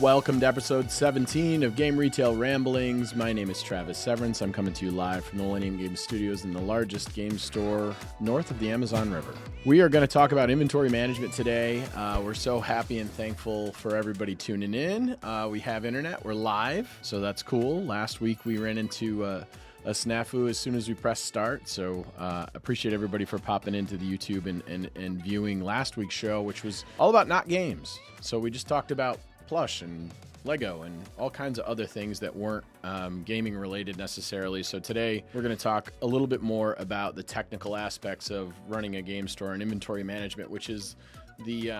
Welcome to episode 17 of Game Retail Ramblings. My name is Travis Severance. I'm coming to you live from the Millennium Game Studios in the largest game store north of the Amazon River. We are going to talk about inventory management today. We're so happy and thankful for everybody tuning in. We have internet. We're live, so that's cool. Last week we ran into a snafu as soon as we pressed start, so appreciate everybody for popping into the YouTube and viewing last week's show, which was all about not games. So we just talked about plush and Lego and all kinds of other things that weren't gaming related necessarily. So today we're going to talk a little bit more about the technical aspects of running a game store and inventory management, which is the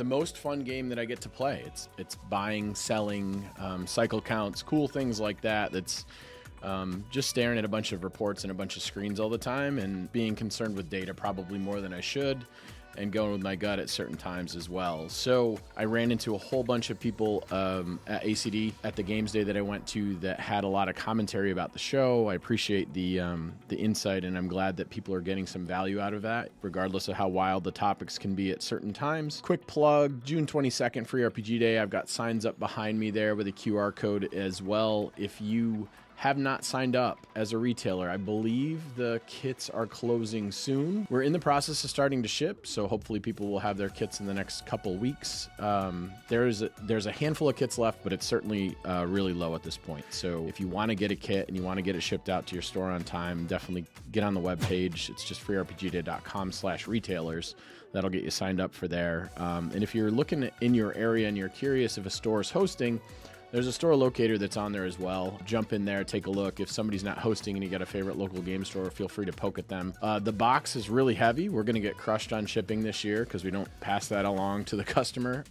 most fun game that I get to play. It's buying, selling, cycle counts, cool things like that. That's just staring at a bunch of reports and a bunch of screens all the time and being concerned with data probably more than I should, and going with my gut at certain times as well. So I ran into a whole bunch of people at ACD at the games day that I went to that had a lot of commentary about the show. I appreciate the insight, and I'm glad that people are getting some value out of that, regardless of how wild the topics can be at certain times. Quick plug, June 22nd, Free RPG Day. I've got signs up behind me there with a QR code as well. If you have not signed up as a retailer, I believe the kits are closing soon. We're in the process of starting to ship, so hopefully people will have their kits in the next couple weeks. There's a handful of kits left, but it's certainly really low at this point. So if you want to get a kit and you want to get it shipped out to your store on time, definitely get on the webpage. It's just freerpgday.com/retailers. That'll get you signed up for there. And if you're looking in your area and you're curious if a store is hosting, there's a store locator that's on there as well. Jump in there, take a look. If somebody's not hosting and you got a favorite local game store, feel free to poke at them. The box is really heavy. We're going to get crushed on shipping this year because we don't pass that along to the customer.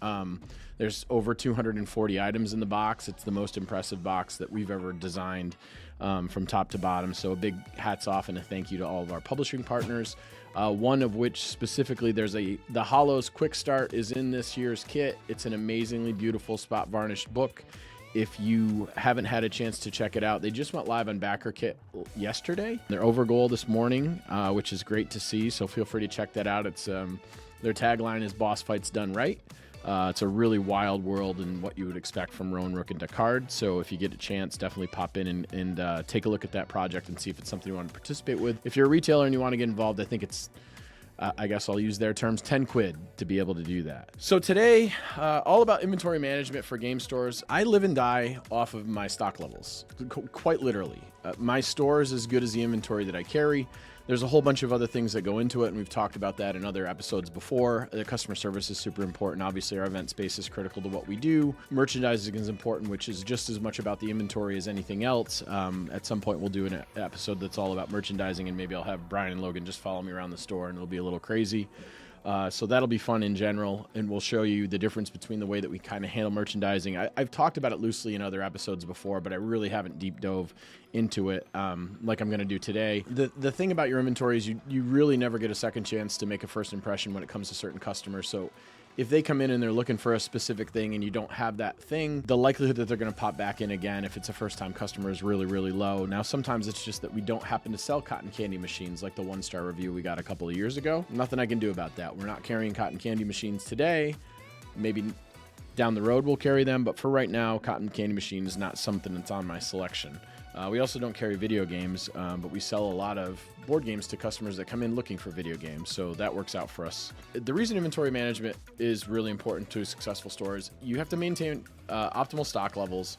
There's over 240 items in the box. It's the most impressive box that we've ever designed from top to bottom. So a big hats off and a thank you to all of our publishing partners. One of which specifically, the Hollows Quick Start is in this year's kit. It's an amazingly beautiful spot varnished book. If you haven't had a chance to check it out, they just went live on BackerKit yesterday. They're over goal this morning, which is great to see. So feel free to check that out. It's their tagline is "Boss Fights Done Right." It's a really wild world and what you would expect from Rowan, Rook, and Descartes. So if you get a chance, definitely pop in and take a look at that project and see if it's something you want to participate with. If you're a retailer and you want to get involved, I think it's I guess I'll use their terms, 10 quid to be able to do that. So today, all about inventory management for game stores. I live and die off of my stock levels, quite literally. My store is as good as the inventory that I carry. There's a whole bunch of other things that go into it, and we've talked about that in other episodes before. The customer service is super important. Obviously, our event space is critical to what we do. Merchandising is important, which is just as much about the inventory as anything else. At some point, we'll do an episode that's all about merchandising, and maybe I'll have Brian and Logan just follow me around the store, and it'll be a little crazy. So that'll be fun in general, and we'll show you the difference between the way that we kind of handle merchandising. I've talked about it loosely in other episodes before, but I really haven't deep dove into it like I'm going to do today. The thing about your inventory is you really never get a second chance to make a first impression when it comes to certain customers. So if they come in and they're looking for a specific thing and you don't have that thing, the likelihood that they're going to pop back in again if it's a first-time customer is really, really low. Now, sometimes it's just that we don't happen to sell cotton candy machines like the one-star review we got a couple of years ago. Nothing I can do about that. We're not carrying cotton candy machines today. Maybe down the road we'll carry them, but for right now, cotton candy machine is not something that's on my selection. We also don't carry video games, but we sell a lot of board games to customers that come in looking for video games, so that works out for us. The reason inventory management is really important to successful stores, you have to maintain optimal stock levels,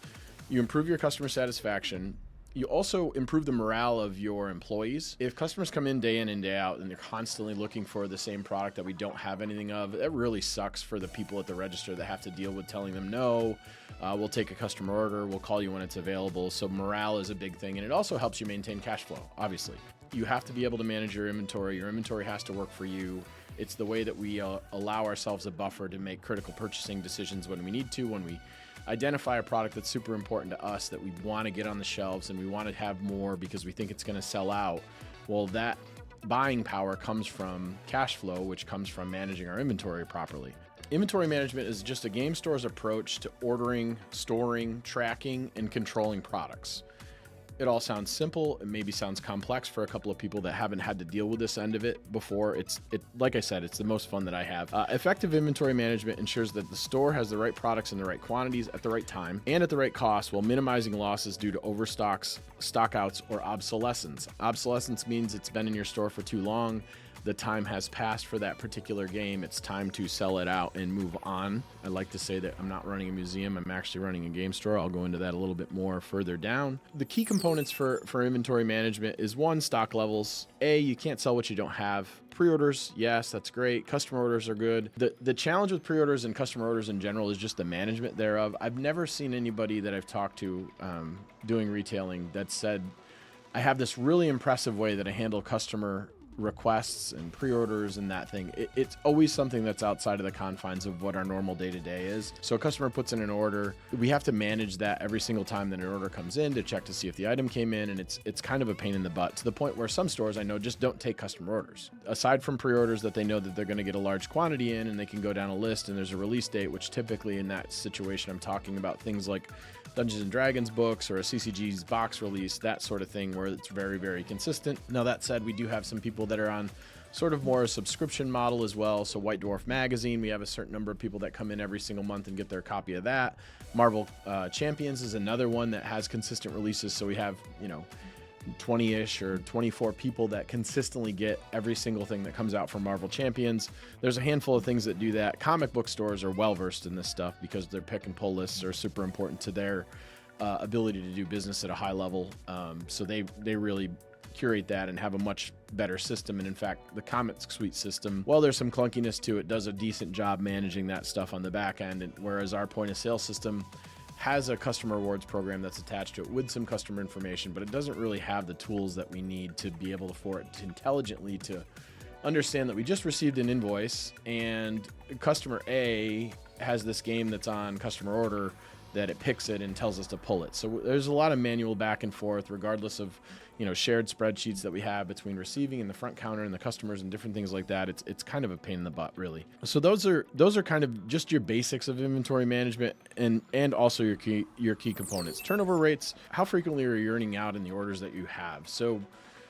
you improve your customer satisfaction, you also improve the morale of your employees. If customers come in and day out and they're constantly looking for the same product that we don't have anything of, that really sucks for the people at the register that have to deal with telling them no. We'll take a customer order, we'll call you when it's available. So morale is a big thing, and it also helps you maintain cash flow, obviously. You have to be able to manage your inventory. Your inventory has to work for you. It's the way that we allow ourselves a buffer to make critical purchasing decisions when we need to, when we identify a product that's super important to us that we want to get on the shelves and we want to have more because we think it's going to sell out. Well, that buying power comes from cash flow, which comes from managing our inventory properly. Inventory management is just a game store's approach to ordering, storing, tracking, and controlling products. it all sounds simple, it maybe sounds complex for a couple of people that haven't had to deal with this end of it before. Like I said, it's the most fun that I have. Effective inventory management ensures that the store has the right products in the right quantities at the right time and at the right cost, while minimizing losses due to overstocks, stockouts, or obsolescence. Obsolescence means it's been in your store for too long. The time has passed for that particular game. It's time to sell it out and move on. I like to say that I'm not running a museum, I'm actually running a game store. I'll go into that a little bit more further down. The key components for inventory management is 1, stock levels. You can't sell what you don't have. Pre-orders, yes, that's great. Customer orders are good. The challenge with pre-orders and customer orders in general is just the management thereof. I've never seen anybody that I've talked to doing retailing that said, I have this really impressive way that I handle customer requests and pre-orders and that thing. It's always something that's outside of the confines of what our normal day-to-day is. So a customer puts in an order, we have to manage that every single time that an order comes in to check to see if the item came in, and it's kind of a pain in the butt, to the point where some stores I know just don't take customer orders. Aside from pre-orders that they know that they're going to get a large quantity in, and they can go down a list and there's a release date, which typically in that situation I'm talking about things like Dungeons and Dragons books or a CCG's box release, that sort of thing, where it's very, very consistent. Now that said, we do have some people that are on sort of more a subscription model as well. So White Dwarf Magazine, we have a certain number of people that come in every single month and get their copy of that. Marvel Champions is another one that has consistent releases. So we have, 20-ish or 24 people that consistently get every single thing that comes out from Marvel Champions. There's a handful of things that do that. Comic book stores are well versed in this stuff because their pick and pull lists are super important to their ability to do business at a high level. So they really curate that and have a much better system. And in fact, the Comic Suite system, while there's some clunkiness to it, does a decent job managing that stuff on the back end. And whereas our point of sale system has a customer rewards program that's attached to it with some customer information, but it doesn't really have the tools that we need to be able for it to intelligently to understand that we just received an invoice and customer A has this game that's on customer order, that it picks it and tells us to pull it. So there's a lot of manual back and forth, regardless of shared spreadsheets that we have between receiving and the front counter and the customers and different things like that. It's kind of a pain in the butt, really. So those are kind of just your basics of inventory management and also your key components. Turnover rates, how frequently are you earning out in the orders that you have? So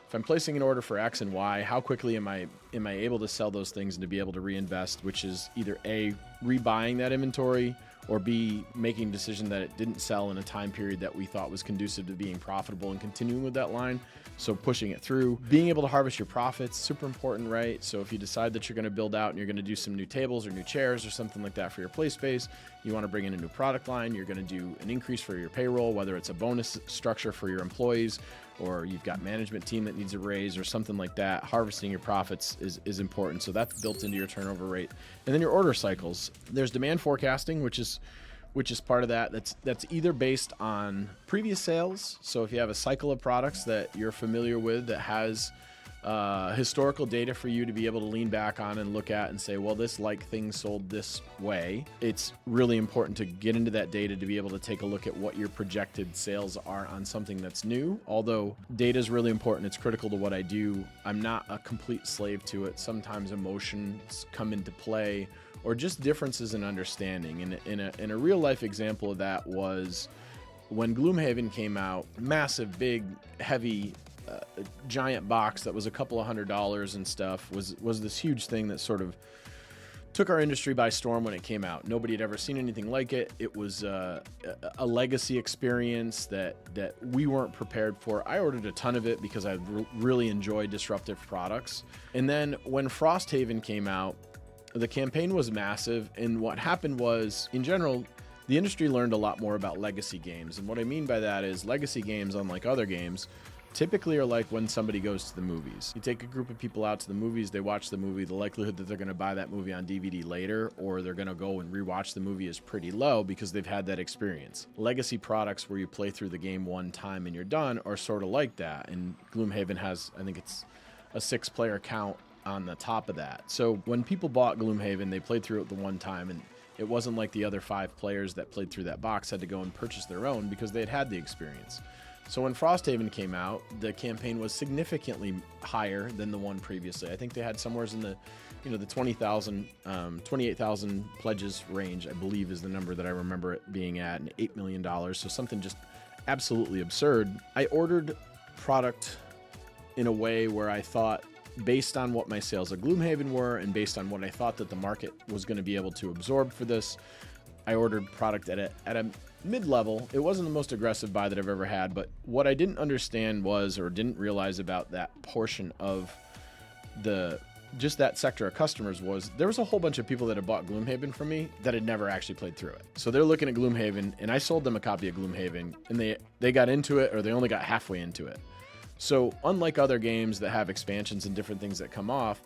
if I'm placing an order for X and Y, how quickly am I able to sell those things and to be able to reinvest, which is either A, rebuying that inventory, or B, making a decision that it didn't sell in a time period that we thought was conducive to being profitable and continuing with that line. So pushing it through, being able to harvest your profits, super important, right? So if you decide that you're going to build out and you're going to do some new tables or new chairs or something like that for your play space, you want to bring in a new product line, you're going to do an increase for your payroll, whether it's a bonus structure for your employees, or you've got management team that needs a raise or something like that. Harvesting your profits is important. So that's built into your turnover rate. And then your order cycles. There's demand forecasting, which is part of that. That's either based on previous sales. So if you have a cycle of products that you're familiar with that has historical data for you to be able to lean back on and look at and say, well, this thing sold this way. It's really important to get into that data to be able to take a look at what your projected sales are on something that's new. Although data is really important, it's critical to what I do. I'm not a complete slave to it. Sometimes emotions come into play, or just differences in understanding. In a real life example of that was when Gloomhaven came out, massive, big, heavy, giant box that was a couple of $100s and stuff was this huge thing that sort of took our industry by storm when it came out. Nobody had ever seen anything like it. It was a legacy experience that we weren't prepared for. I ordered a ton of it because I really enjoy disruptive products. And then when Frosthaven came out, the campaign was massive. And what happened was, in general, the industry learned a lot more about legacy games. And what I mean by that is legacy games, unlike other games, typically are like when somebody goes to the movies. You take a group of people out to the movies, they watch the movie, the likelihood that they're going to buy that movie on DVD later or they're going to go and rewatch the movie is pretty low because they've had that experience. Legacy products where you play through the game one time and you're done are sort of like that. And Gloomhaven has, I think it's a 6-player count on the top of that. So when people bought Gloomhaven, they played through it the one time, and it wasn't like the other 5 players that played through that box had to go and purchase their own because they had the experience. So when Frosthaven came out, the campaign was significantly higher than the one previously. I think they had somewhere in the, the 20,000, 28,000 pledges range, I believe is the number that I remember it being at, and $8 million. So something just absolutely absurd. I ordered product in a way where I thought, based on what my sales at Gloomhaven were and based on what I thought that the market was going to be able to absorb for this, I ordered product at a mid-level. It wasn't the most aggressive buy that I've ever had, but what I didn't understand was, or didn't realize about that portion of just that sector of customers, was there was a whole bunch of people that had bought Gloomhaven from me that had never actually played through it. So they're looking at Gloomhaven, and I sold them a copy of Gloomhaven, and they got into it, or they only got halfway into it. So unlike other games that have expansions and different things that come off,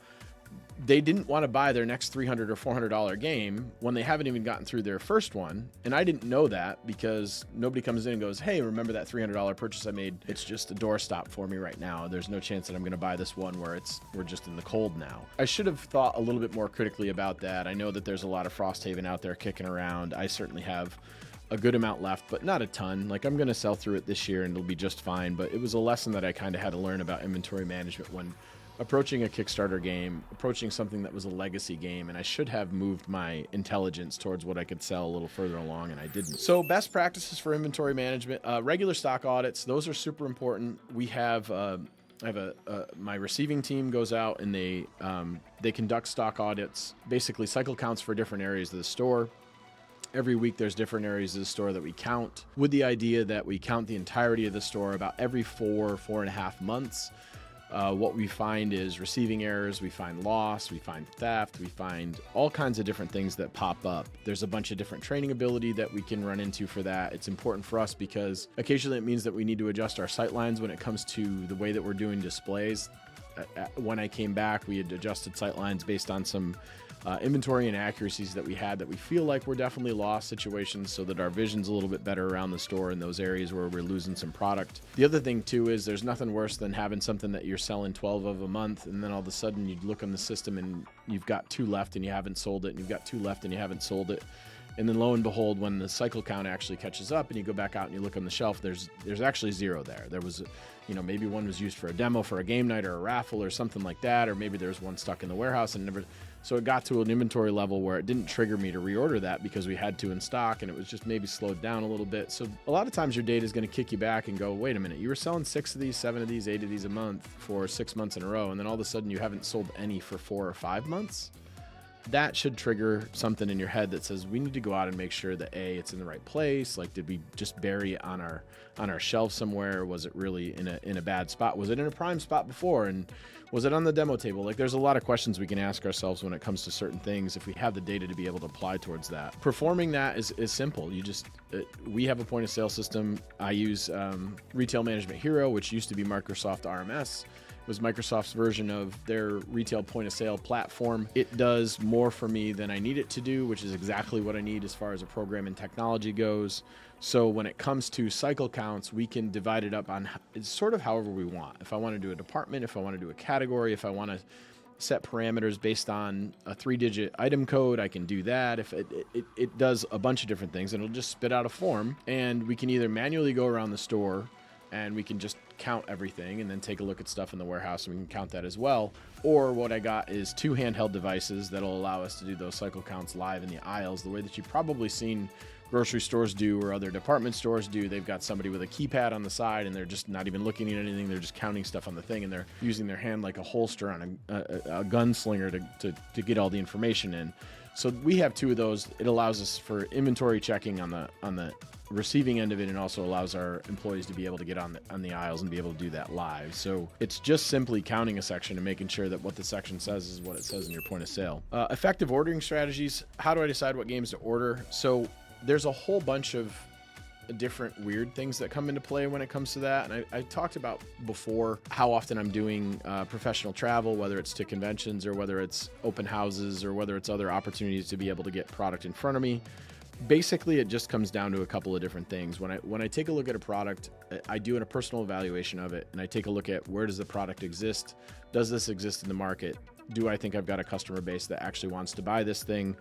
they didn't want to buy their next $300 or $400 game when they haven't even gotten through their first one. And I didn't know that because nobody comes in and goes, hey, remember that $300 purchase I made? It's just a doorstop for me right now. There's no chance that I'm going to buy this one where we're just in the cold now. I should have thought a little bit more critically about that. I know that there's a lot of Frosthaven out there kicking around. I certainly have a good amount left, but not a ton. Like, I'm going to sell through it this year and it'll be just fine. But it was a lesson that I kind of had to learn about inventory management when approaching a Kickstarter game, approaching something that was a legacy game, and I should have moved my intelligence towards what I could sell a little further along, and I didn't. So best practices for inventory management, regular stock audits, those are super important. We have my receiving team goes out and they conduct stock audits, basically cycle counts for different areas of the store. Every week there's different areas of the store that we count, with the idea that we count the entirety of the store about every 4.5 months. What we find is receiving errors, we find loss, we find theft, we find all kinds of different things that pop up. There's a bunch of different training ability that we can run into for that. It's important for us because occasionally it means that we need to adjust our sight lines when it comes to the way that we're doing displays. When I came back, we had adjusted sight lines based on some inventory inaccuracies that we had that we feel like were definitely lost situations, so that our vision's a little bit better around the store in those areas where we're losing some product. The other thing too is there's nothing worse than having something that you're selling 12 of a month, and then all of a sudden you look on the system and you've got 2 left and you haven't sold it, and you've got 2 left and you haven't sold it. And then lo and behold, when the cycle count actually catches up and you go back out and you look on the shelf, there's actually 0 there. There was, maybe one was used for a demo for a game night or a raffle or something like that, or maybe there's one stuck in the warehouse and never. So it got to an inventory level where it didn't trigger me to reorder that because we had to in stock, and it was just maybe slowed down a little bit. So a lot of times your data is going to kick you back and go, wait a minute, you were selling 6 of these, 7 of these, 8 of these a month for 6 months in a row, and then all of a sudden you haven't sold any for 4 or 5 months. That should trigger something in your head that says we need to go out and make sure that it's in the right place. Like, did we just bury it on our shelf somewhere? Was it really in a bad spot? Was it in a prime spot before? And was it on the demo table? Like, there's a lot of questions we can ask ourselves when it comes to certain things if we have the data to be able to apply towards that. Performing that is simple. We have a point of sale system. I use Retail Management Hero, which used to be Microsoft RMS. Was Microsoft's version of their retail point of sale platform. It does more for me than I need it to do, which is exactly what I need as far as a program and technology goes. So when it comes to cycle counts, we can divide it up on it's sort of however we want. If I want to do a department, if I want to do a category, if I want to set parameters based on a 3-digit item code, I can do that. If it does a bunch of different things, and it'll just spit out a form, and we can either manually go around the store and we can just count everything and then take a look at stuff in the warehouse and we can count that as well. Or what I got is 2 handheld devices that'll allow us to do those cycle counts live in the aisles, the way that you've probably seen grocery stores do or other department stores do. They've got somebody with a keypad on the side and they're just not even looking at anything. They're just counting stuff on the thing, and they're using their hand like a holster on a gunslinger to get all the information in. So we have 2 of those. It allows us for inventory checking on the receiving end of it, and also allows our employees to be able to get on the aisles and be able to do that live. So it's just simply counting a section and making sure that what the section says is what it says in your point of sale. Effective ordering strategies. How do I decide what games to order? So there's a whole bunch of different weird things that come into play when it comes to that. And I talked about before how often I'm doing professional travel, whether it's to conventions or whether it's open houses or whether it's other opportunities to be able to get product in front of me. Basically, it just comes down to a couple of different things. When I take a look at a product, I do a personal evaluation of it, and I take a look at where does the product exist? Does this exist in the market? Do I think I've got a customer base that actually wants to buy this thing?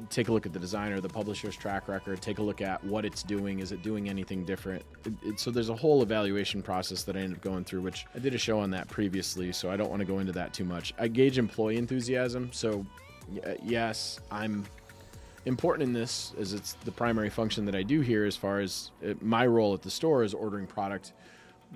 Take a look at the designer, the publisher's track record, take a look at what it's doing. Is it doing anything different? So there's a whole evaluation process that I ended up going through, which I did a show on that previously, so I don't want to go into that too much. I gauge employee enthusiasm. So yes, I'm important in this, as it's the primary function that I do here as far as my role at the store is ordering product,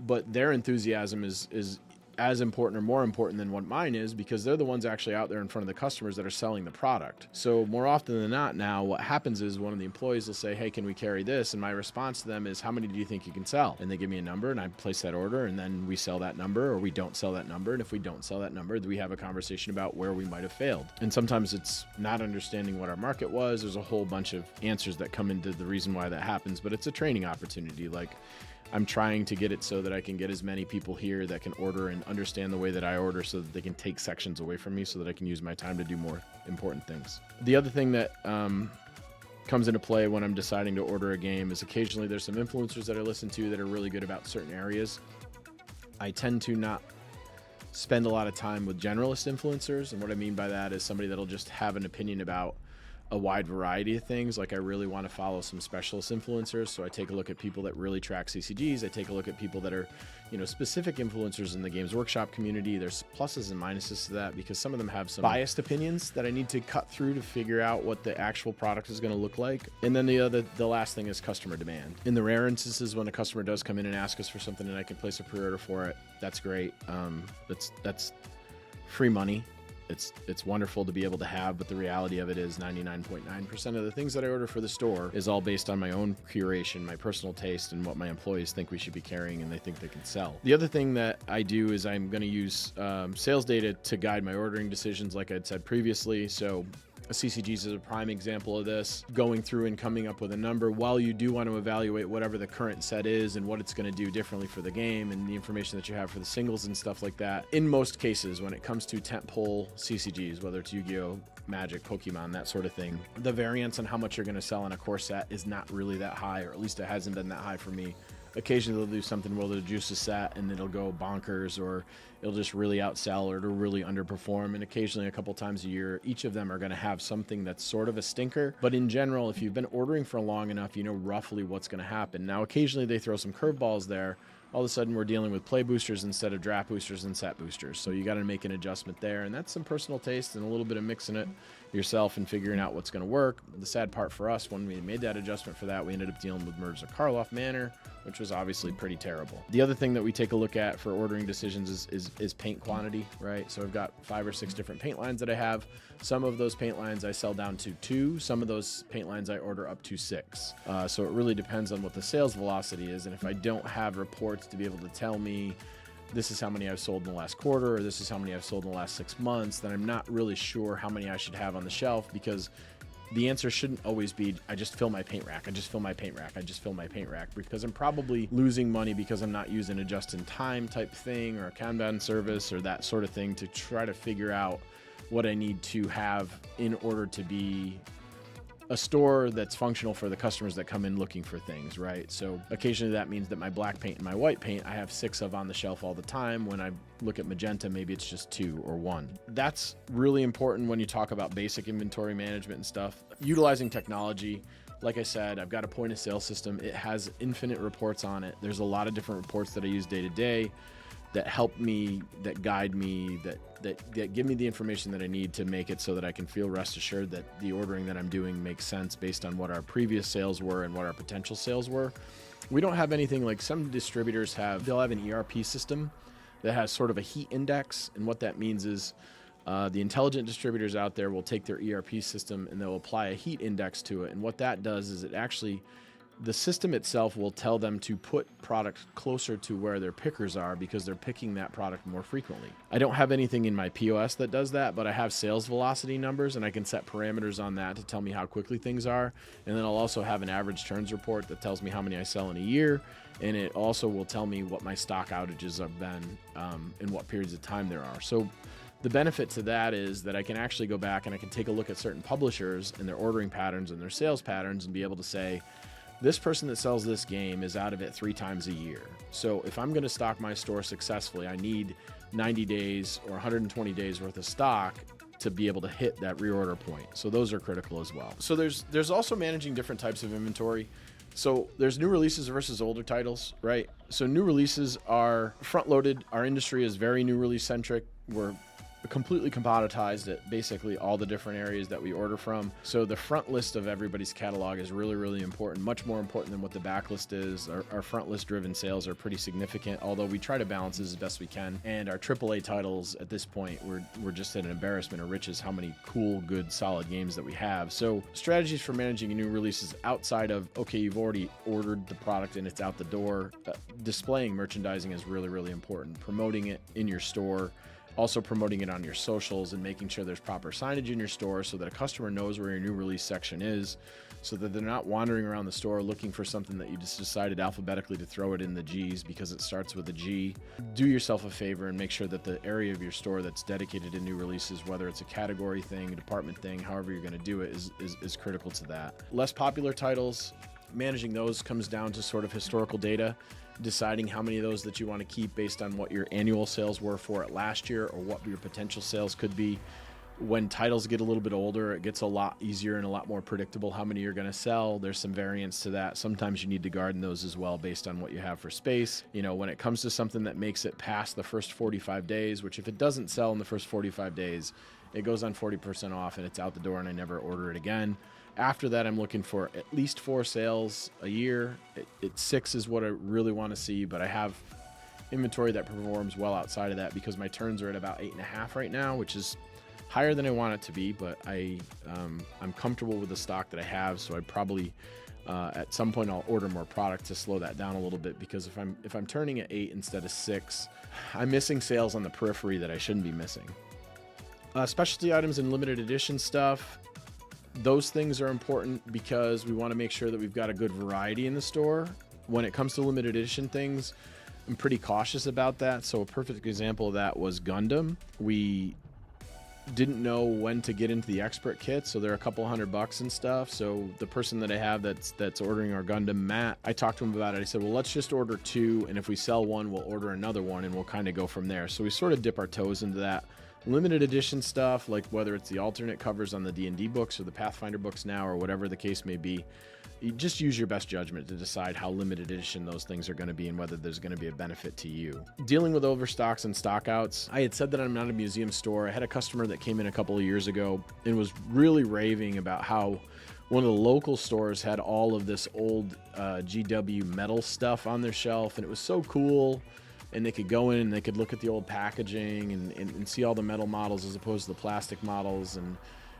but their enthusiasm is as important or more important than what mine is, because they're the ones actually out there in front of the customers that are selling the product. So more often than not now, what happens is one of the employees will say, hey, can we carry this? And my response to them is, how many do you think you can sell? And they give me a number and I place that order, and then we sell that number or we don't sell that number. And if we don't sell that number, we have a conversation about where we might have failed. And sometimes it's not understanding what our market was. There's a whole bunch of answers that come into the reason why that happens, but it's a training opportunity. Like, I'm trying to get it so that I can get as many people here that can order and understand the way that I order, so that they can take sections away from me so that I can use my time to do more important things. The other thing that comes into play when I'm deciding to order a game is occasionally there's some influencers that I listen to that are really good about certain areas. I tend to not spend a lot of time with generalist influencers, and what I mean by that is somebody that'll just have an opinion about a wide variety of things. Like, I really want to follow some specialist influencers, so I take a look at people that really track CCGs. I take a look at people that are, specific influencers in the Games Workshop community. There's pluses and minuses to that, because some of them have some biased opinions that I need to cut through to figure out what the actual product is going to look like. And then the last thing is customer demand. In the rare instances when a customer does come in and ask us for something and I can place a pre-order for it, that's great. That's free money. It's wonderful to be able to have, but the reality of it is 99.9% of the things that I order for the store is all based on my own curation, my personal taste, and what my employees think we should be carrying and they think they can sell. The other thing that I do is I'm going to use sales data to guide my ordering decisions, like I'd said previously. So CCGs is a prime example of this, going through and coming up with a number while you do want to evaluate whatever the current set is and what it's going to do differently for the game and the information that you have for the singles and stuff like that. In most cases, when it comes to tentpole CCGs, whether it's Yu-Gi-Oh!, Magic, Pokemon, that sort of thing, the variance on how much you're going to sell in a core set is not really that high, or at least it hasn't been that high for me. Occasionally they'll do something where they'll juice a set and it'll go bonkers, or it'll just really outsell, or it'll really underperform. And occasionally, a couple times a year, each of them are going to have something that's sort of a stinker. But in general, if you've been ordering for long enough, you know roughly what's going to happen. Now, occasionally they throw some curveballs there. All of a sudden we're dealing with play boosters instead of draft boosters and set boosters. So you got to make an adjustment there. And that's some personal taste and a little bit of mixing it yourself and figuring out what's going to work. The sad part for us, when we made that adjustment for that, we ended up dealing with Murders of Karloff Manor, which was obviously pretty terrible. The other thing that we take a look at for ordering decisions is paint quantity, right? So I've got 5 or 6 different paint lines that I have. Some of those paint lines I sell down to 2. Some of those paint lines I order up to 6. So it really depends on what the sales velocity is. And if I don't have reports to be able to tell me this is how many I've sold in the last quarter, or this is how many I've sold in the last 6 months, then I'm not really sure how many I should have on the shelf, because the answer shouldn't always be, I just fill my paint rack, I just fill my paint rack, I just fill my paint rack, because I'm probably losing money because I'm not using a just-in-time type thing or a Kanban service or that sort of thing to try to figure out what I need to have in order to be a store that's functional for the customers that come in looking for things, right? So occasionally that means that my black paint and my white paint, I have 6 of on the shelf all the time. When I look at magenta, maybe it's just 2 or 1. That's really important when you talk about basic inventory management and stuff. Utilizing technology. Like I said, I've got a point of sale system. It has infinite reports on it. There's a lot of different reports that I use day to day that help me, that guide me, that give me the information that I need to make it so that I can feel rest assured that the ordering that I'm doing makes sense based on what our previous sales were and what our potential sales were. We don't have anything like some distributors have. They'll have an ERP system that has sort of a heat index, and what that means is the intelligent distributors out there will take their ERP system and they'll apply a heat index to it. And what that does is it actually, the system itself will tell them to put products closer to where their pickers are, because they're picking that product more frequently. I don't have anything in my POS that does that, but I have sales velocity numbers, and I can set parameters on that to tell me how quickly things are. And then I'll also have an average turns report that tells me how many I sell in a year. And it also will tell me what my stock outages have been and what periods of time there are. So the benefit to that is that I can actually go back and I can take a look at certain publishers and their ordering patterns and their sales patterns and be able to say, this person that sells this game is out of it 3 times a year. So if I'm going to stock my store successfully, I need 90 days or 120 days worth of stock to be able to hit that reorder point. So those are critical as well. So there's also managing different types of inventory. So there's new releases versus older titles, right? So new releases are front-loaded. Our industry is very new release centric. We're completely commoditized at basically all the different areas that we order from. So the front list of everybody's catalog is really, really important, much more important than what the back list is. Our front list driven sales are pretty significant, although we try to balance this as best we can. And our AAA titles at this point, we're just at an embarrassment of riches how many cool, good, solid games that we have. So strategies for managing new releases outside of, okay, you've already ordered the product and it's out the door. Displaying merchandising is really, really important. Promoting it in your store, also promoting it on your socials, and making sure there's proper signage in your store so that a customer knows where your new release section is, so that they're not wandering around the store looking for something that you just decided alphabetically to throw it in the G's because it starts with a G. Do yourself a favor and make sure that the area of your store that's dedicated to new releases, whether it's a category thing, a department thing, however you're going to do it, is critical to that. Less popular titles, managing those comes down to sort of historical data, deciding how many of those that you want to keep based on what your annual sales were for it last year or what your potential sales could be. When titles get a little bit older, it gets a lot easier and a lot more predictable how many you're going to sell. There's some variance to that. Sometimes you need to garden those as well based on what you have for space. You know, when it comes to something that makes it past the first 45 days, which if it doesn't sell in the first 45 days, it goes on 40% off and it's out the door and I never order it again. After that, I'm looking for at least 4 sales a year. 6 is what I really want to see, but I have inventory that performs well outside of that because my turns are at about 8.5 right now, which is higher than I want it to be, but I'm comfortable with the stock that I have, so I probably at some point I'll order more product to slow that down a little bit, because if I'm turning at 8 instead of 6, I'm missing sales on the periphery that I shouldn't be missing. Specialty items and limited edition stuff, those things are important because we want to make sure that we've got a good variety in the store. When it comes to limited edition things, I'm pretty cautious about that. So a perfect example of that was Gundam. We didn't know when to get into the expert kit, so they're a couple $100 and stuff. So the person that I have that's ordering our Gundam, Matt, I talked to him about it. I said, well, let's just order 2, and if we sell one, we'll order another one, and we'll kind of go from there. So we sort of dip our toes into that. Limited edition stuff, like whether it's the alternate covers on the D&D books or the Pathfinder books now, or whatever the case may be, you just use your best judgment to decide how limited edition those things are going to be and whether there's going to be a benefit to you. Dealing with overstocks and stockouts, I had said that I'm not a museum store. I had a customer that came in a couple of years ago and was really raving about how one of the local stores had all of this old GW metal stuff on their shelf, and it was so cool. And they could go in and they could look at the old packaging and see all the metal models as opposed to the plastic models. And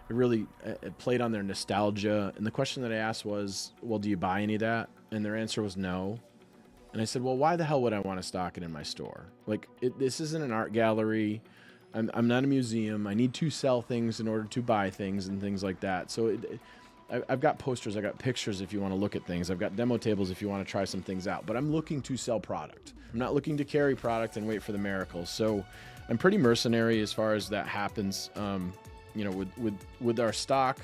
it really played on their nostalgia. And the question that I asked was, well, do you buy any of that? And their answer was no. And I said, well, why the hell would I want to stock it in my store? Like, this isn't an art gallery. I'm not a museum. I need to sell things in order to buy things and things like that. So I've got posters, I've got pictures if you want to look at things, I've got demo tables if you want to try some things out, but I'm looking to sell product. I'm not looking to carry product and wait for the miracle. So I'm pretty mercenary as far as that happens. You know, with our stock,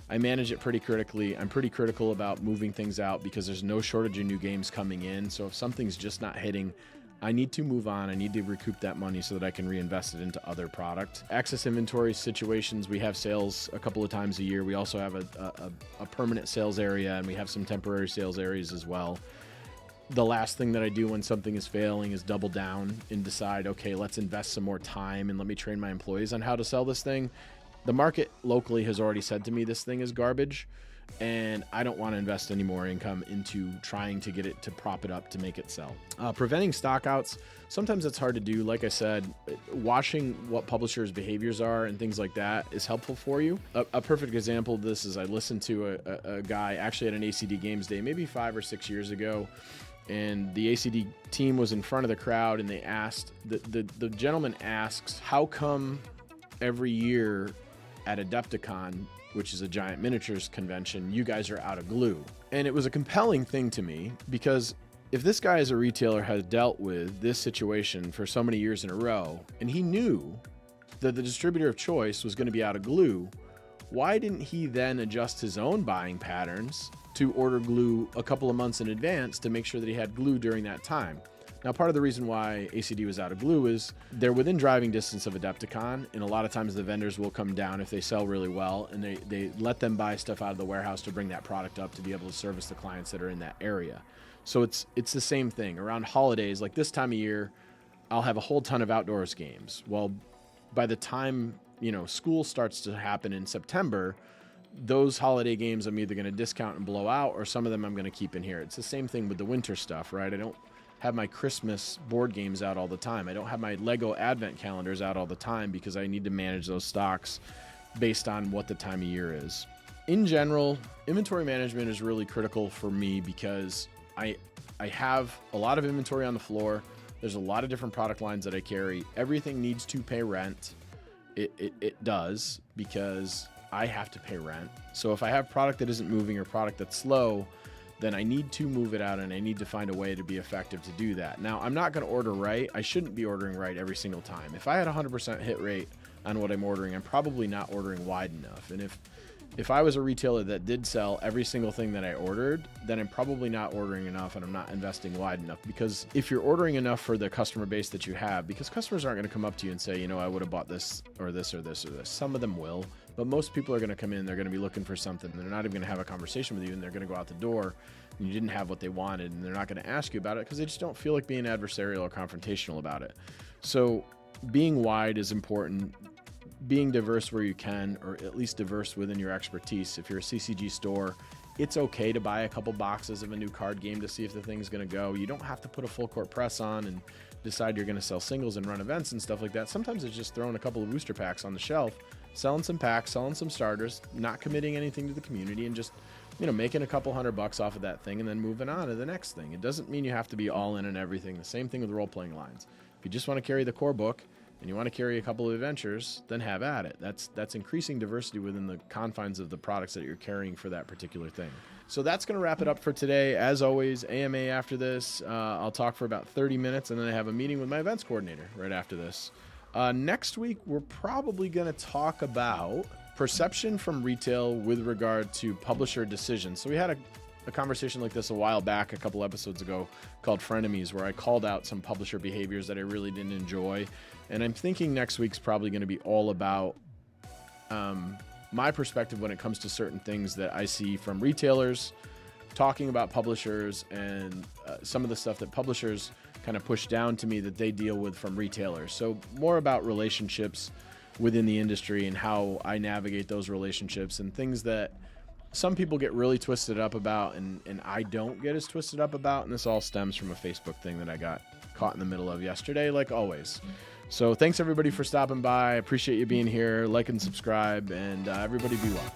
I manage it pretty critically. I'm pretty critical about moving things out because there's no shortage of new games coming in. So if something's just not hitting, I need to move on. I need to recoup that money so that I can reinvest it into other product. Excess inventory situations, we have sales a couple of times a year. We also have a permanent sales area, and we have some temporary sales areas as well. The last thing that I do when something is failing is double down and decide, okay, let's invest some more time and let me train my employees on how to sell this thing. The market locally has already said to me this thing is garbage, and I don't want to invest any more income into trying to get it to prop it up to make it sell. Preventing stockouts, sometimes it's hard to do. Like I said, watching what publishers' behaviors are and things like that is helpful for you. A perfect example of this is I listened to a guy actually at an ACD Games Day maybe 5 or 6 years ago, and the ACD team was in front of the crowd, and they asked, the gentleman asks, how come every year at Adepticon, which is a giant miniatures convention, you guys are out of glue? And it was a compelling thing to me, because if this guy as a retailer has dealt with this situation for so many years in a row, and he knew that the distributor of choice was going to be out of glue, why didn't he then adjust his own buying patterns to order glue a couple of months in advance to make sure that he had glue during that time? Now, part of the reason why ACD was out of glue is they're within driving distance of Adepticon, and a lot of times the vendors will come down if they sell really well, and they let them buy stuff out of the warehouse to bring that product up to be able to service the clients that are in that area. So it's the same thing. Around holidays, like this time of year, I'll have a whole ton of outdoors games. Well, by the time, school starts to happen in September, those holiday games I'm either going to discount and blow out, or some of them I'm going to keep in here. It's the same thing with the winter stuff, right? I don't have my Christmas board games out all the time. I don't have my Lego advent calendars out all the time because I need to manage those stocks based on what the time of year is. In general, inventory management is really critical for me because I have a lot of inventory on the floor. There's a lot of different product lines that I carry. Everything needs to pay rent. It does, because I have to pay rent. So if I have product that isn't moving or product that's slow, then I need to move it out, and I need to find a way to be effective to do that. Now, I'm not going to order right. I shouldn't be ordering right every single time. If I had 100% hit rate on what I'm ordering, I'm probably not ordering wide enough. And if I was a retailer that did sell every single thing that I ordered, then I'm probably not ordering enough and I'm not investing wide enough. Because if you're ordering enough for the customer base that you have, because customers aren't going to come up to you and say, I would have bought this or this or this or this. Some of them will, but most people are going to come in, they're going to be looking for something. They're not even going to have a conversation with you, and they're going to go out the door and you didn't have what they wanted, and they're not going to ask you about it because they just don't feel like being adversarial or confrontational about it. So being wide is important. Being diverse where you can, or at least diverse within your expertise. If you're a CCG store, it's okay to buy a couple boxes of a new card game to see if the thing's going to go. You don't have to put a full court press on and decide you're going to sell singles and run events and stuff like that. Sometimes it's just throwing a couple of booster packs on the shelf, selling some packs, selling some starters, not committing anything to the community, and just making a couple $100 off of that thing and then moving on to the next thing. It doesn't mean you have to be all in on everything. The same thing with role-playing lines. If you just want to carry the core book and you want to carry a couple of adventures, then have at it. That's increasing diversity within the confines of the products that you're carrying for that particular thing. So that's going to wrap it up for today. As always, AMA after this. I'll talk for about 30 minutes, and then I have a meeting with my events coordinator right after this. Next week, we're probably going to talk about perception from retail with regard to publisher decisions. So we had a conversation like this a while back, a couple episodes ago, called Frenemies, where I called out some publisher behaviors that I really didn't enjoy. And I'm thinking next week's probably going to be all about my perspective when it comes to certain things that I see from retailers, talking about publishers, and some of the stuff that publishers kind of push down to me that they deal with from retailers. So more about relationships within the industry and how I navigate those relationships, and things that some people get really twisted up about and I don't get as twisted up about. And this all stems from a Facebook thing that I got caught in the middle of yesterday, like always. So thanks everybody for stopping by. I appreciate you being here. Like and subscribe, and everybody be well.